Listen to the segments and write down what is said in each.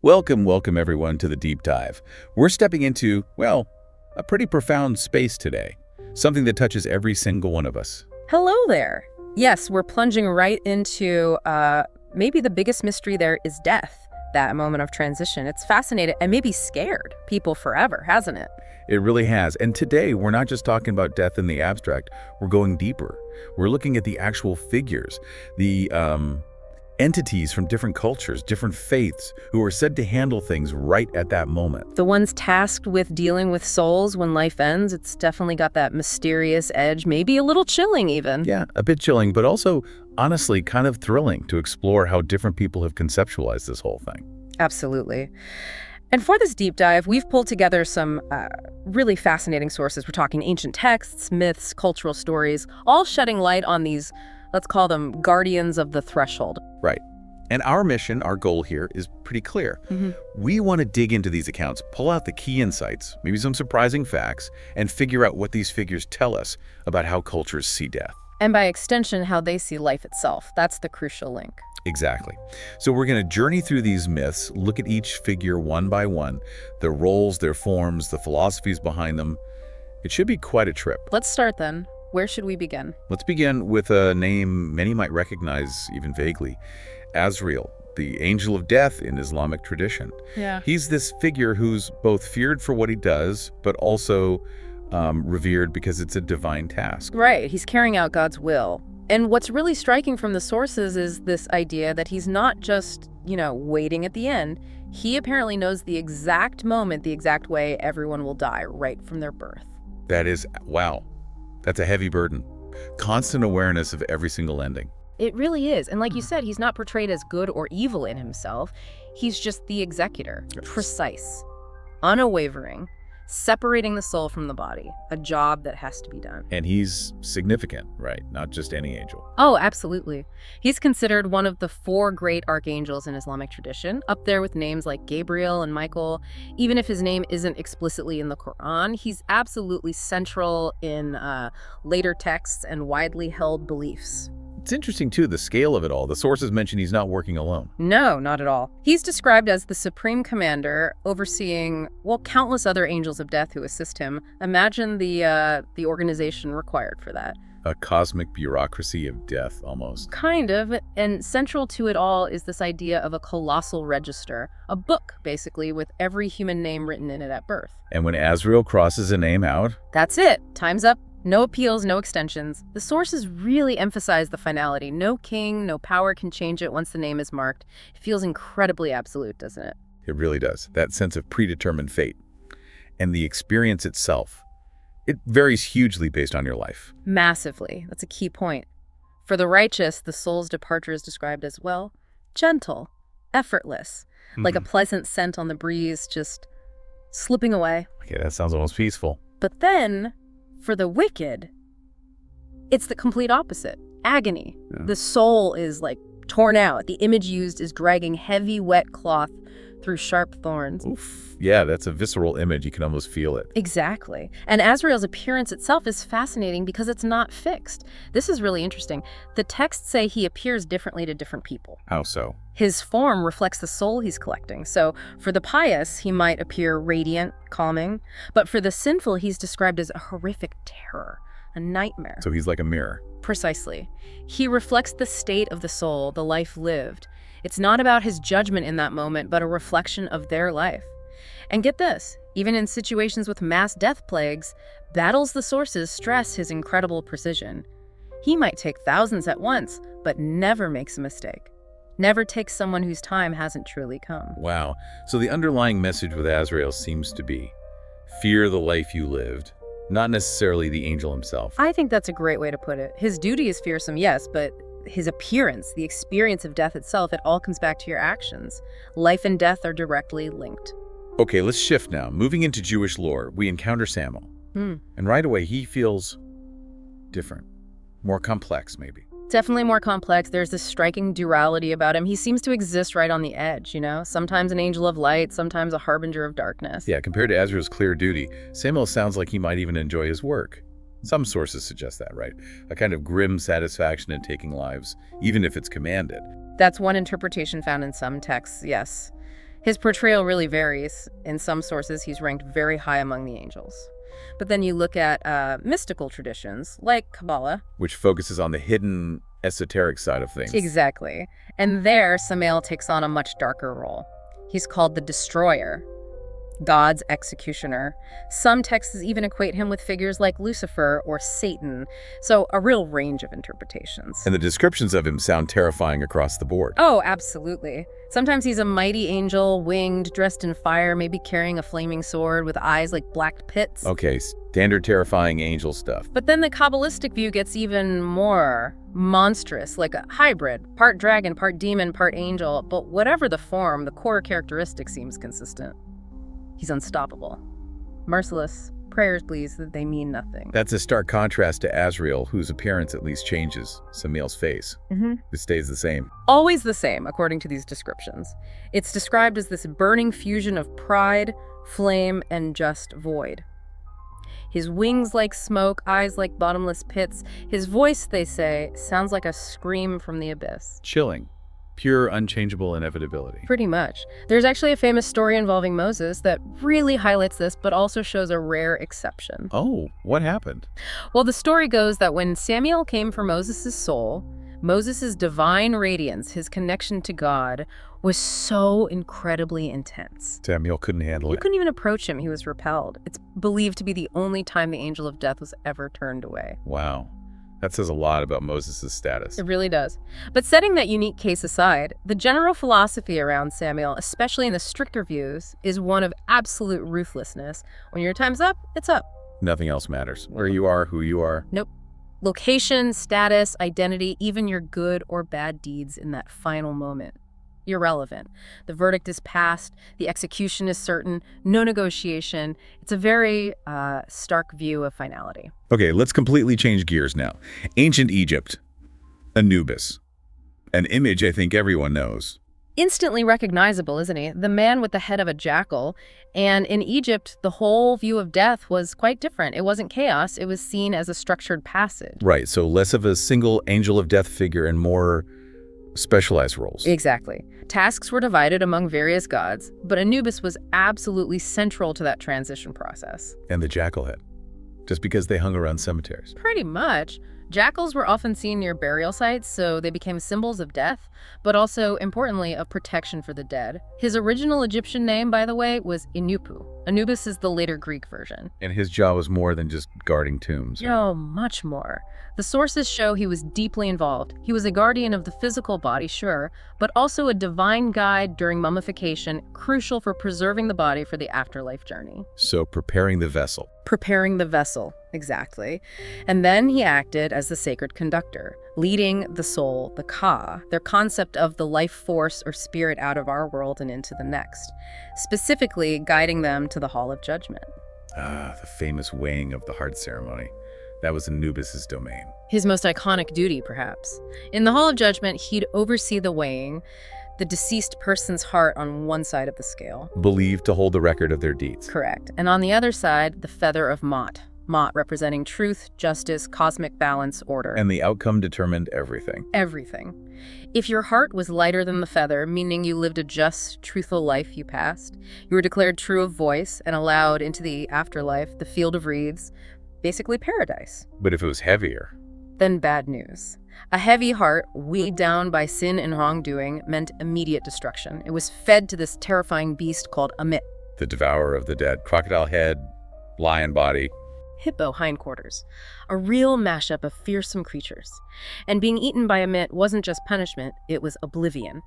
Welcome everyone to the deep dive. We're stepping into, well, a pretty profound space today, something that touches every single one of us. Hello there. Yes, we're plunging right into maybe the biggest mystery there is death, that moment of transition. It's fascinating and maybe scared people forever, hasn't it? It really has. And today, we're not just talking about death in the abstract, we're going deeper. We're looking at the actual figures, the entities from different cultures, different faiths, who are said to handle things right at that moment. The ones tasked with dealing with souls when life ends, it's definitely got that mysterious edge, maybe a little chilling even. Yeah, a bit chilling, but also, honestly, kind of thrilling to explore how different people have conceptualized this whole thing. Absolutely. And for this deep dive, we've pulled together some really fascinating sources. We're talking ancient texts, myths, cultural stories, all shedding light on these, let's call them guardians of the threshold. Right. And our mission, our goal here is pretty clear. We want to dig into these accounts, pull out the key insights, maybe some surprising facts, and figure out what these figures tell us about how cultures see death. And by extension, how they see life itself. That's the crucial link. Exactly. So we're going to journey through these myths, look at each figure one by one, their roles, their forms, the philosophies behind them. It should be quite a trip. Let's start then. Where should we begin? Let's begin with a name many might recognize, even vaguely. Azrael, the angel of death in Islamic tradition. Yeah. He's this figure who's both feared for what he does, but also revered because it's a divine task. Right. He's carrying out God's will. And what's really striking from the sources is this idea that he's not just, waiting at the end. He apparently knows the exact moment, the exact way everyone will die right from their birth. That is, wow, that's a heavy burden. Constant awareness of every single ending. It really is. And like you said, he's not portrayed as good or evil in himself. He's just the executor, precise, unwavering, separating the soul from the body, a job that has to be done. And he's significant, right? Not just any angel. Oh, absolutely. He's considered one of the 4 great archangels in Islamic tradition, up there with names like Gabriel and Michael. Even if his name isn't explicitly in the Quran, he's absolutely central in later texts and widely held beliefs. It's interesting, too, the scale of it all. The sources mention he's not working alone. No, not at all. He's described as the supreme commander, overseeing, countless other angels of death who assist him. Imagine the organization required for that. A cosmic bureaucracy of death, almost. Kind of. And central to it all is this idea of a colossal register, a book, basically, with every human name written in it at birth. And when Azrael crosses a name out... That's it. Time's up. No appeals, no extensions. The sources really emphasize the finality. No king, no power can change it once the name is marked. It feels incredibly absolute, doesn't it? It really does. That sense of predetermined fate. And the experience itself, it varies hugely based on your life. Massively. That's a key point. For the righteous, the soul's departure is described as, gentle, effortless, like a pleasant scent on the breeze, just slipping away. Okay, that sounds almost peaceful. But then, for the wicked, it's the complete opposite. Agony. Yeah. The soul is torn out. The image used is dragging heavy, wet cloth through sharp thorns. Oof. Yeah, that's a visceral image. You can almost feel it. Exactly. And Azrael's appearance itself is fascinating because it's not fixed. This is really interesting. The texts say he appears differently to different people. How so? His form reflects the soul he's collecting. So for the pious, he might appear radiant, calming. But for the sinful, he's described as a horrific terror, a nightmare. So he's like a mirror. Precisely. He reflects the state of the soul, the life lived. It's not about his judgment in that moment, but a reflection of their life. And get this, even in situations with mass death plagues, battles the sources stress his incredible precision. He might take thousands at once, but never makes a mistake. Never takes someone whose time hasn't truly come. Wow. So the underlying message with Azrael seems to be, fear the life you lived, not necessarily the angel himself. I think that's a great way to put it. His duty is fearsome, yes, but his appearance, the experience of death itself, it all comes back to your actions. Life and death are directly linked. Okay, let's shift now. Moving into Jewish lore, we encounter Samael. And right away, he feels different, more complex, maybe. Definitely more complex. There's this striking duality about him. He seems to exist right on the edge, Sometimes an angel of light, sometimes a harbinger of darkness. Yeah, compared to Azrael's clear duty, Samael sounds like he might even enjoy his work. Some sources suggest that, right? A kind of grim satisfaction in taking lives, even if it's commanded. That's one interpretation found in some texts, yes. His portrayal really varies. In some sources, he's ranked very high among the angels. But then you look at mystical traditions, like Kabbalah. Which focuses on the hidden, esoteric side of things. Exactly. And there, Samael takes on a much darker role. He's called the Destroyer, God's executioner. Some texts even equate him with figures like Lucifer or Satan, so a real range of interpretations. And the descriptions of him sound terrifying across the board. Oh, absolutely. Sometimes he's a mighty angel, winged, dressed in fire, maybe carrying a flaming sword with eyes like black pits. Okay, standard terrifying angel stuff. But then the Kabbalistic view gets even more monstrous, like a hybrid, part dragon, part demon, part angel. But whatever the form, the core characteristic seems consistent. He's unstoppable. Merciless. Prayers, please, that they mean nothing. That's a stark contrast to Azrael, whose appearance at least changes. Samael's face. It stays the same. Always the same, according to these descriptions. It's described as this burning fusion of pride, flame, and just void. His wings like smoke, eyes like bottomless pits. His voice, they say, sounds like a scream from the abyss. Chilling. Pure, unchangeable inevitability. Pretty much. There's actually a famous story involving Moses that really highlights this, but also shows a rare exception. Oh, what happened? Well, the story goes that when Samael came for Moses' soul, Moses' divine radiance, his connection to God, was so incredibly intense. Samael couldn't handle You it. couldn't even approach him. He was repelled. It's believed to be the only time the angel of death was ever turned away. Wow. That says a lot about Moses' status. It really does. But setting that unique case aside, the general philosophy around Samael, especially in the stricter views, is one of absolute ruthlessness. When your time's up, it's up. Nothing else matters. Where you are, who you are. Nope. Location, status, identity, even your good or bad deeds in that final moment. Irrelevant. The verdict is passed, the execution is certain, no negotiation. It's a very stark view of finality. Okay, let's completely change gears now. Ancient Egypt. Anubis. An image I think everyone knows. Instantly recognizable, isn't he? The man with the head of a jackal. And in Egypt, the whole view of death was quite different. It wasn't chaos, it was seen as a structured passage. Right, so less of a single angel of death figure and more specialized roles. Exactly. Tasks were divided among various gods, but Anubis was absolutely central to that transition process. And the jackal head. Just because they hung around cemeteries. Pretty much. Jackals were often seen near burial sites, so they became symbols of death, but also, importantly, of protection for the dead. His original Egyptian name, by the way, was Inupu. Anubis is the later Greek version. And his job was more than just guarding tombs. Oh, much more. The sources show he was deeply involved. He was a guardian of the physical body, sure, but also a divine guide during mummification, crucial for preserving the body for the afterlife journey. So preparing the vessel. Preparing the vessel, exactly. And then he acted as the sacred conductor, leading the soul, the Ka, their concept of the life force or spirit out of our world and into the next, specifically guiding them to the Hall of Judgment. Ah, the famous weighing of the heart ceremony. That was Anubis' domain. His most iconic duty, perhaps. In the Hall of Judgment, he'd oversee the weighing, the deceased person's heart on one side of the scale. Believed to hold the record of their deeds. Correct. And on the other side, the feather of Mot. Mot representing truth, justice, cosmic balance, order. And the outcome determined everything. Everything. If your heart was lighter than the feather, meaning you lived a just, truthful life you passed, you were declared true of voice and allowed into the afterlife, the field of reeds, basically paradise. But if it was heavier? Then bad news. A heavy heart, weighed down by sin and wrongdoing, meant immediate destruction. It was fed to this terrifying beast called Amit. The devourer of the dead. Crocodile head, lion body. Hippo hindquarters. A real mashup of fearsome creatures. And being eaten by Amit wasn't just punishment, it was oblivion.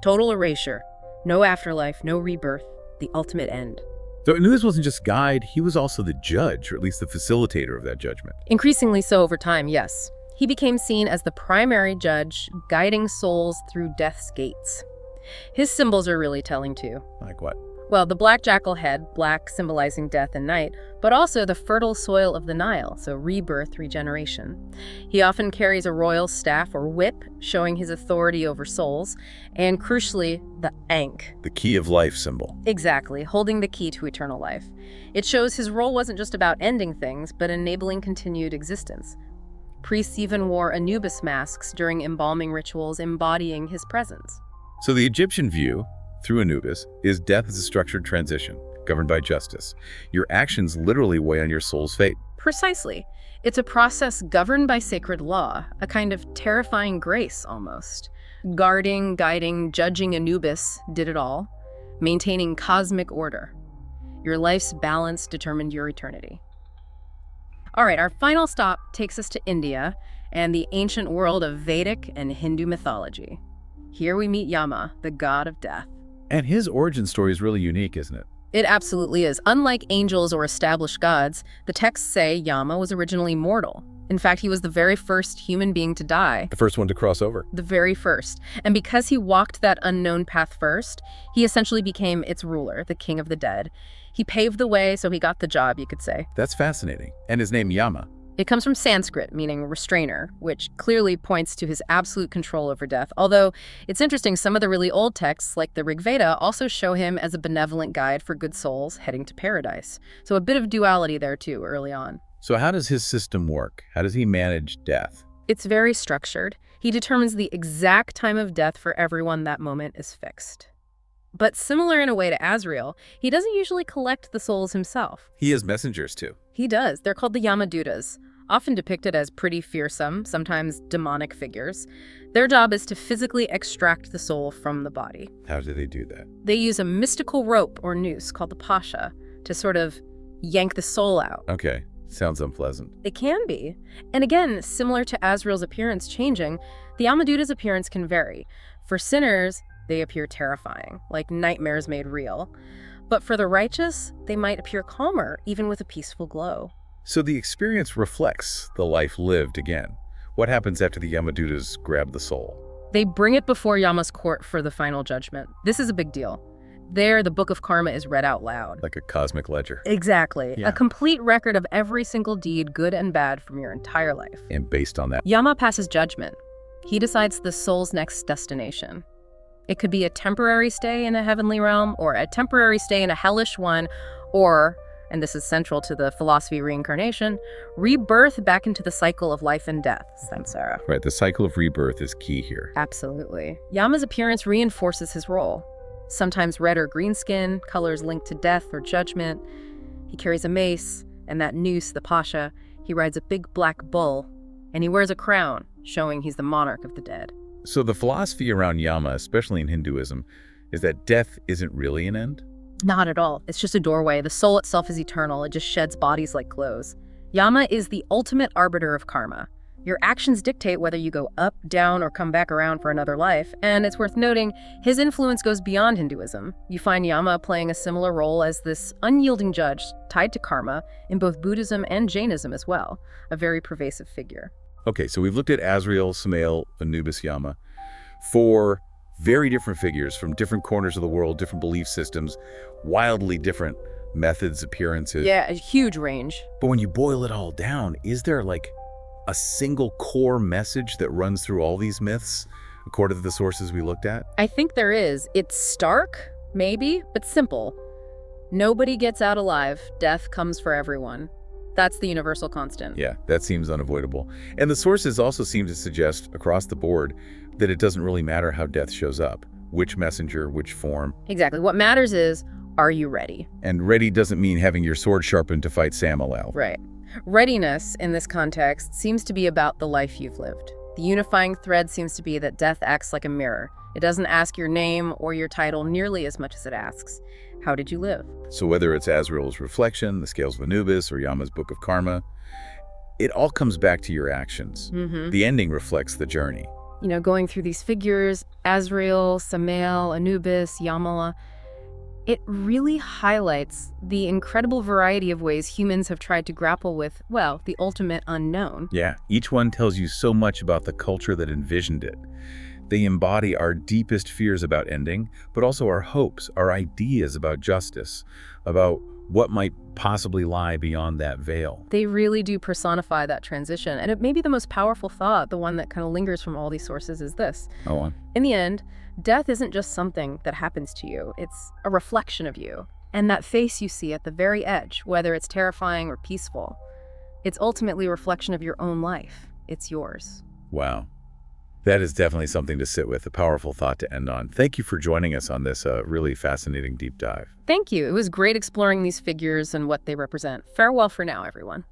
Total erasure. No afterlife, no rebirth. The ultimate end. So Anubis wasn't just guide, he was also the judge, or at least the facilitator of that judgment. Increasingly so over time, yes. He became seen as the primary judge, guiding souls through death's gates. His symbols are really telling too. Like what? Well, the black jackal head, black symbolizing death and night, but also the fertile soil of the Nile, so rebirth, regeneration. He often carries a royal staff or whip, showing his authority over souls, and crucially, the Ankh. The key of life symbol. Exactly, holding the key to eternal life. It shows his role wasn't just about ending things, but enabling continued existence. Priests even wore Anubis masks during embalming rituals embodying his presence. So the Egyptian view, through Anubis, is death as a structured transition, governed by justice. Your actions literally weigh on your soul's fate. Precisely. It's a process governed by sacred law, a kind of terrifying grace almost. Guarding, guiding, judging Anubis did it all, maintaining cosmic order. Your life's balance determined your eternity. All right, our final stop takes us to India and the ancient world of Vedic and Hindu mythology. Here we meet Yama, the god of death. And his origin story is really unique, isn't it? It absolutely is. Unlike angels or established gods, the texts say Yama was originally mortal. In fact, he was the very first human being to die. The first one to cross over. The very first. And because he walked that unknown path first, he essentially became its ruler, the king of the dead. He paved the way, so he got the job, you could say. That's fascinating. And his name, Yama. It comes from Sanskrit, meaning restrainer, which clearly points to his absolute control over death. Although, it's interesting, some of the really old texts, like the Rig Veda, also show him as a benevolent guide for good souls heading to paradise. So a bit of duality there, too, early on. So how does his system work? How does he manage death? It's very structured. He determines the exact time of death for everyone. That moment is fixed. But similar in a way to Azrael, he doesn't usually collect the souls himself. He has messengers, too. He does. They're called the Yamadutas, often depicted as pretty fearsome, sometimes demonic figures. Their job is to physically extract the soul from the body. How do they do that? They use a mystical rope or noose called the pasha to sort of yank the soul out. Okay. Sounds unpleasant. It can be. And again, similar to Azrael's appearance changing, the Yamaduta's appearance can vary. For sinners, they appear terrifying, like nightmares made real. But for the righteous, they might appear calmer, even with a peaceful glow. So the experience reflects the life lived again. What happens after the Yamadutas grab the soul? They bring it before Yama's court for the final judgment. This is a big deal. There, the book of karma is read out loud. Like a cosmic ledger. Exactly. Yeah. A complete record of every single deed, good and bad, from your entire life. And based on that, Yama passes judgment. He decides the soul's next destination. It could be a temporary stay in a heavenly realm, or a temporary stay in a hellish one, or, and this is central to the philosophy of reincarnation, rebirth back into the cycle of life and death, samsara. right, the cycle of rebirth is key here. Absolutely. Yama's appearance reinforces his role. Sometimes red or green skin, colors linked to death or judgment. He carries a mace, and that noose, the pasha. He rides a big black bull, and he wears a crown, showing he's the monarch of the dead. So the philosophy around Yama, especially in Hinduism, is that death isn't really an end? Not at all. It's just a doorway. The soul itself is eternal. It just sheds bodies like clothes. Yama is the ultimate arbiter of karma. Your actions dictate whether you go up, down, or come back around for another life, and it's worth noting, his influence goes beyond Hinduism. You find Yama playing a similar role as this unyielding judge tied to karma in both Buddhism and Jainism as well, a very pervasive figure. Okay, so we've looked at Azrael, Samael, Anubis, Yama. 4 very different figures from different corners of the world, different belief systems, wildly different methods, appearances. Yeah, a huge range. But when you boil it all down, is there like a single core message that runs through all these myths, according to the sources we looked at? I think there is. It's stark, maybe, but simple. Nobody gets out alive. Death comes for everyone. That's the universal constant. Yeah, that seems unavoidable. And the sources also seem to suggest, across the board, that it doesn't really matter how death shows up, which messenger, which form. Exactly. What matters is, are you ready? And ready doesn't mean having your sword sharpened to fight Samael. Right. Readiness, in this context, seems to be about the life you've lived. The unifying thread seems to be that death acts like a mirror. It doesn't ask your name or your title nearly as much as it asks, how did you live? So whether it's Azrael's reflection, the scales of Anubis, or Yama's book of karma, it all comes back to your actions. The ending reflects the journey. You know, going through these figures, Azrael, Samael, Anubis, Yama, it really highlights the incredible variety of ways humans have tried to grapple with, well, the ultimate unknown. Yeah, each one tells you so much about the culture that envisioned it. They embody our deepest fears about ending, but also our hopes, our ideas about justice, about what might possibly lie beyond that veil. They really do personify that transition. And it may be the most powerful thought, the one that kind of lingers from all these sources, is this. Go on. In the end, death isn't just something that happens to you. It's a reflection of you. And that face you see at the very edge, whether it's terrifying or peaceful, it's ultimately a reflection of your own life. It's yours. Wow. That is definitely something to sit with, a powerful thought to end on. Thank you for joining us on this really fascinating deep dive. Thank you. It was great exploring these figures and what they represent. Farewell for now, everyone.